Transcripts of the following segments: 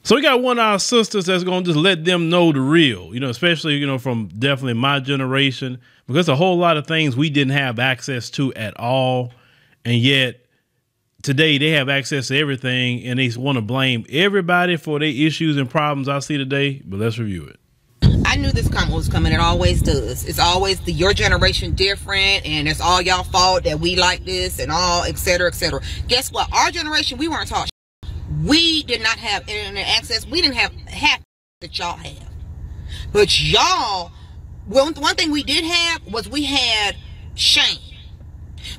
So we got one of our sisters that's going to just let them know the real, especially, from definitely my generation, because a whole lot of things we didn't have access to at all. And yet today they have access to everything, and they want to blame everybody for their issues and problems I see today. But let's review it. I knew this comment was coming. It always does. It's always your generation different, and it's all y'all fault that we like this and all, etc., etc. Guess what? Our generation, we weren't taught. We did not have internet access. We didn't have half that y'all have. But y'all, one thing we did have was we had shame.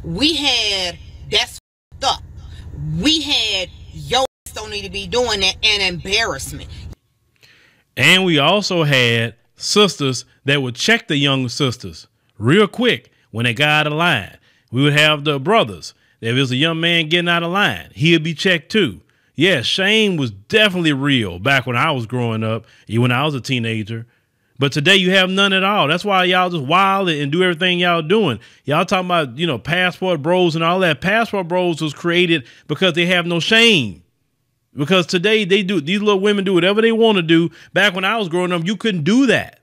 We had that's up. We had yo don't need to be doing that, and embarrassment. And we also had sisters that would check the younger sisters real quick when they got out of line. We would have the brothers. If it was a young man getting out of line, he'd be checked too. Yeah, shame was definitely real back when I was growing up, even when I was a teenager. But today you have none at all. That's why y'all just wild and do everything y'all doing. Y'all talking about, passport bros and all that. Passport bros was created because they have no shame. Because today these little women do whatever they want to do. Back when I was growing up, you couldn't do that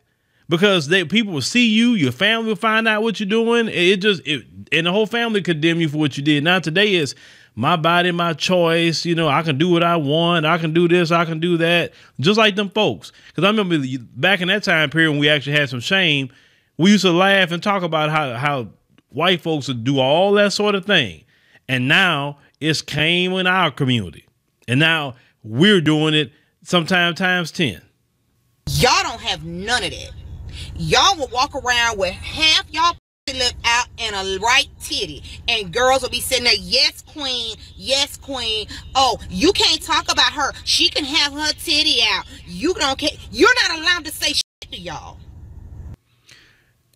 because people will see you, your family will find out what you're doing. And the whole family condemn you for what you did. Now today is my body, my choice. I can do what I want. I can do this. I can do that. Just like them folks. Because I remember back in that time period when we actually had some shame, we used to laugh and talk about how white folks would do all that sort of thing. And now it's came in our community. And now we're doing it sometimes times 10. Y'all don't have none of that. Y'all will walk around with half y'all lip out and a right titty, and girls will be sitting there, yes queen, yes queen. Oh, you can't talk about her. She can have her titty out. You don't care. You're not allowed to say shit to y'all.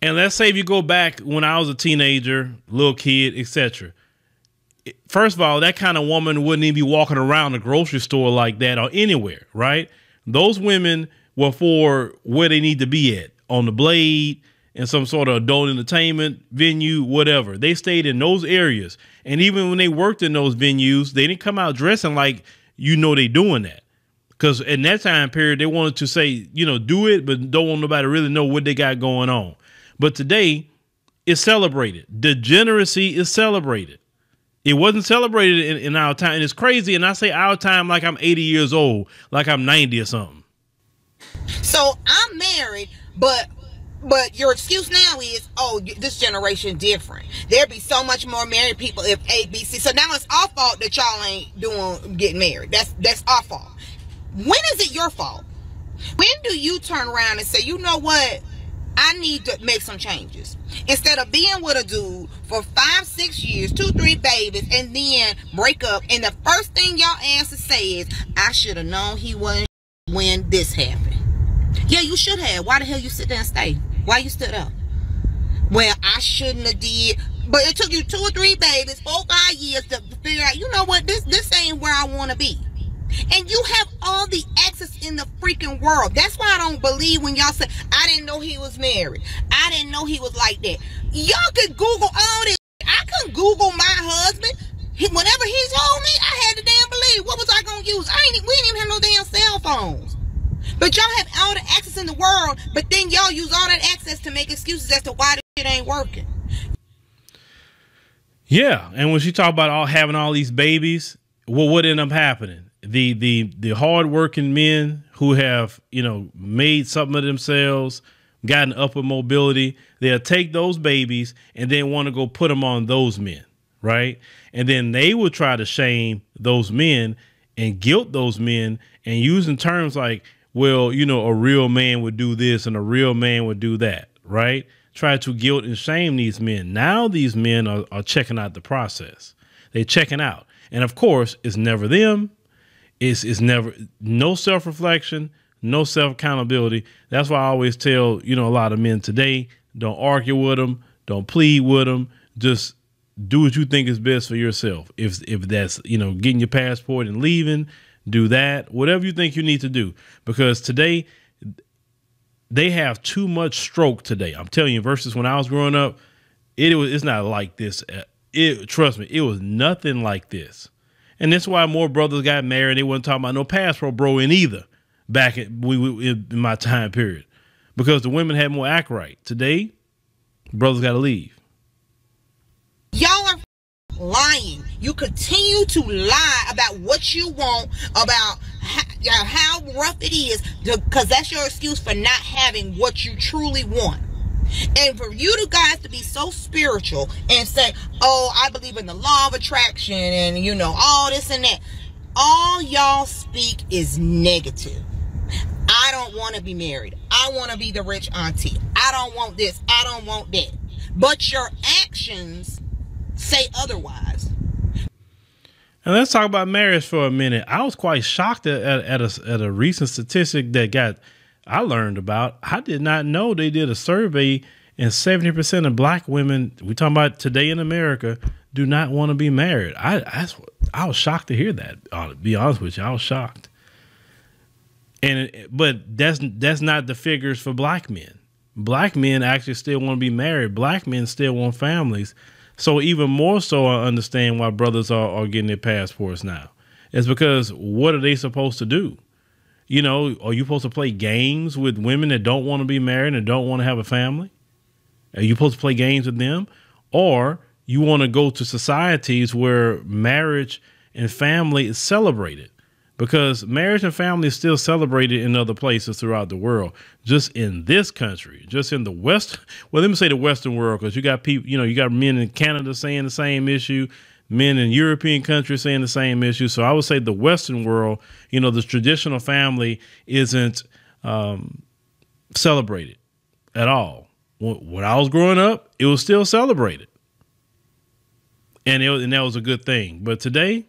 And let's say if you go back when I was a teenager, little kid, etc. First of all, that kind of woman wouldn't even be walking around the grocery store like that or anywhere, right? Those women were for where they need to be at, on the blade, in some sort of adult entertainment venue, whatever. They stayed in those areas. And even when they worked in those venues, they didn't come out dressing like they doing that. Because in that time period, they wanted to say, do it, but don't want nobody to really know what they got going on. But today, it's celebrated. Degeneracy is celebrated. It wasn't celebrated in our time. And it's crazy. And I say our time like I'm 80 years old, like I'm 90 or something. So I'm married, but your excuse now is, oh, this generation different. There'd be so much more married people if A, B, C. So now it's our fault that y'all ain't getting married. That's our fault. When is it your fault? When do you turn around and say, you know what? I need to make some changes. Instead of being with a dude for 5, 6 years, 2, 3 babies, and then break up, and the first thing y'all answer say is, I should have known he wasn't when this happened. Yeah, you should have. Why the hell you sit there and stay? Why you stood up? Well, I shouldn't have did. But it took you 2 or 3 babies, 4, 5 years to figure out, you know what, this ain't where I want to be. And you have all the access in the freaking world. That's why I don't believe when y'all say, I didn't know he was married. I didn't know he was like that. Y'all could Google all this. I couldn't Google my husband. Whenever he told me, I had to damn believe. What was I going to use? We didn't even have no damn cell phones. But y'all have all the access in the world, but then y'all use all that access to make excuses as to why the shit ain't working. Yeah, and when she talked about having all these babies, well, what ended up happening? The hardworking men who have, made something of themselves, gotten upward mobility, they'll take those babies and then want to go put them on those men, right? And then they will try to shame those men and guilt those men and using terms like, well, a real man would do this and a real man would do that, right? Try to guilt and shame these men. Now these men are checking out the process. They're checking out. And of course, it's never them. It's never, no self-reflection, no self-accountability. That's why I always tell, a lot of men today, don't argue with them, don't plead with them. Just do what you think is best for yourself. If that's, getting your passport and leaving, do that, whatever you think you need to do. Because today, they have too much stroke today. I'm telling you, versus when I was growing up, it's not like this. Trust me, it was nothing like this. And that's why more brothers got married. They wasn't talking about no passport bro in either back in my time period, because the women had more act right. Today, brothers got to leave. Y'all are lying. You continue to lie about what you want, about how rough it is, because that's your excuse for not having what you truly want. And for you guys to be so spiritual and say, oh, I believe in the law of attraction and, you know, all this and that. All y'all speak is negative. I don't want to be married. I want to be the rich auntie. I don't want this. I don't want that. But your actions say otherwise. And let's talk about marriage for a minute. I was quite shocked at a recent statistic that I learned about. I did not know they did a survey and 70% of black women, we talking about today in America, do not want to be married. I was shocked to hear that. To be honest with you, I was shocked. But that's not the figures for black men. Black men actually still want to be married. Black men still want families. So even more so, I understand why brothers are getting their passports now. It's because what are they supposed to do? You know, are you supposed to play games with women that don't want to be married and don't want to have a family? Are you supposed to play games with them? Or you want to go to societies where marriage and family is celebrated? Because marriage and family is still celebrated in other places throughout the world. Just in this country, just in the West. Well, let me say the Western world, because you got people, you know, you got men in Canada saying the same issue, men in European countries saying the same issue. So I would say the Western world, you know, the traditional family isn't celebrated at all. When I was growing up, it was still celebrated. And that was a good thing. But today,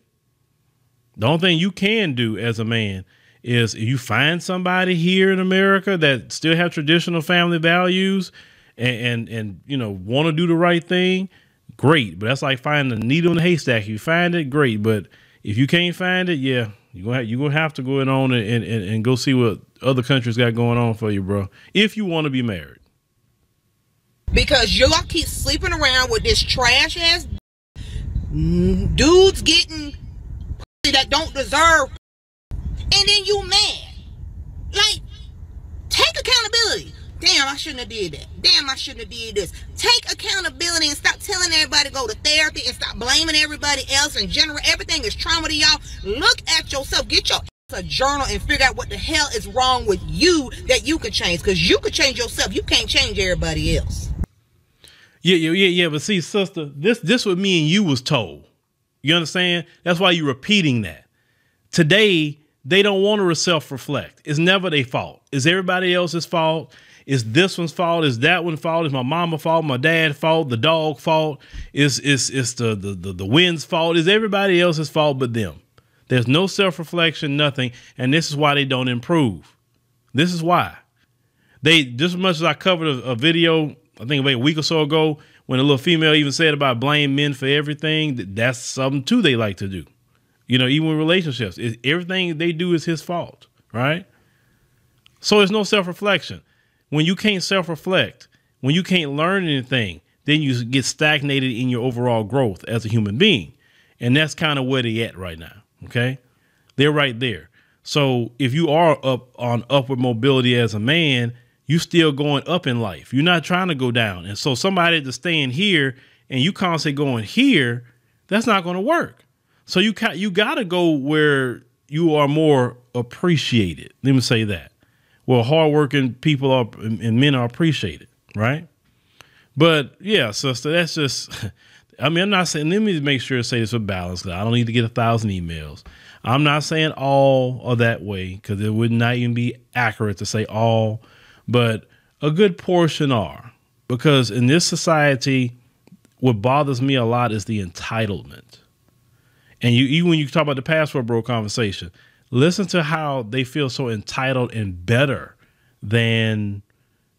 the only thing you can do as a man is if you find somebody here in America that still have traditional family values and you know, want to do the right thing, great. But that's like finding a needle in a haystack. If you find it, great. But if you can't find it, yeah, you're gonna have to go on and go see what other countries got going on for you, bro. If you want to be married. Because y'all keep sleeping around with this trash ass dudes getting that don't deserve, and then you mad. Like, take accountability. Damn, I shouldn't have did that. Damn, I shouldn't have did this. Take accountability and stop telling everybody to go to therapy and stop blaming everybody else and everything is trauma to y'all. Look at yourself. Get your a journal and figure out what the hell is wrong with you that you could change, because you could change yourself. You can't change everybody else. Yeah. But see, sister, this what me and you was told. You understand? That's why you're repeating that. Today, they don't want to self-reflect. It's never their fault. It's everybody else's fault. It's this one's fault. It's that one's fault. It's my mama's fault, my dad's fault, the dog fault. It's the wind's fault. It's everybody else's fault but them. There's no self-reflection, nothing. And this is why they don't improve. This is why. They, just as much as I covered a video, I think about a week or so ago, when a little female even said about blame men for everything, that's something too they like to do. You know, even in relationships, everything they do is his fault, right? So there's no self-reflection. When you can't self-reflect, when you can't learn anything, then you get stagnated in your overall growth as a human being. And that's kind of where they're at right now, okay? They're right there. So if you are up on upward mobility as a man, you still going up in life. You're not trying to go down. And so somebody that's staying here and you constantly going here, that's not going to work. So you got to go where you are more appreciated. Let me say that. Well, hardworking people are and men are appreciated, right? But yeah, sister, that's just, I mean, I'm not saying, let me make sure to say this with balance. I don't need to get 1,000 emails. I'm not saying all are that way, because it would not even be accurate to say all, but a good portion are. Because in this society, what bothers me a lot is the entitlement. And even when you talk about the passport bro conversation, listen to how they feel so entitled and better than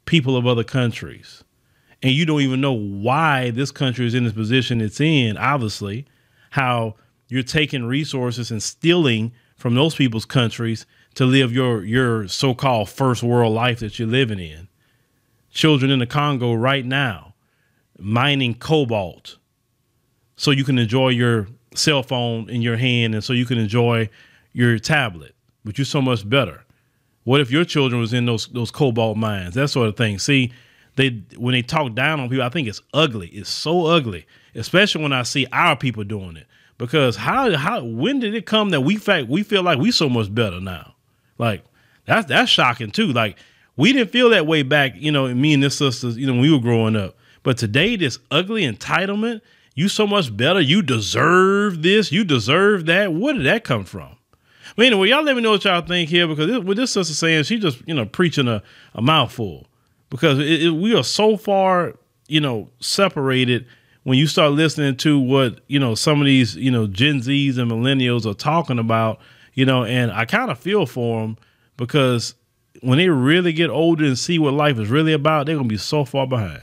people of other countries. And you don't even know why this country is in this position it's in, obviously, how you're taking resources and stealing from those people's countries to live your so-called first world life that you're living in. Children in the Congo right now mining cobalt so you can enjoy your cell phone in your hand, and so you can enjoy your tablet, but you're so much better. What if your children was in those cobalt mines, that sort of thing? See, when they talk down on people, I think it's ugly. It's so ugly, especially when I see our people doing it. Because when did it come that we feel like we so much better now? Like that's shocking too. Like we didn't feel that way back, me and this sisters, when we were growing up. But today, this ugly entitlement, you so much better. You deserve this. You deserve that. Where did that come from? But anyway, y'all let me know what y'all think here, because what this sister saying, she just, preaching a mouthful, because we are so far, separated when you start listening to what, some of these, Gen Zs and millennials are talking about, and I kind of feel for them, because when they really get older and see what life is really about, they're going to be so far behind.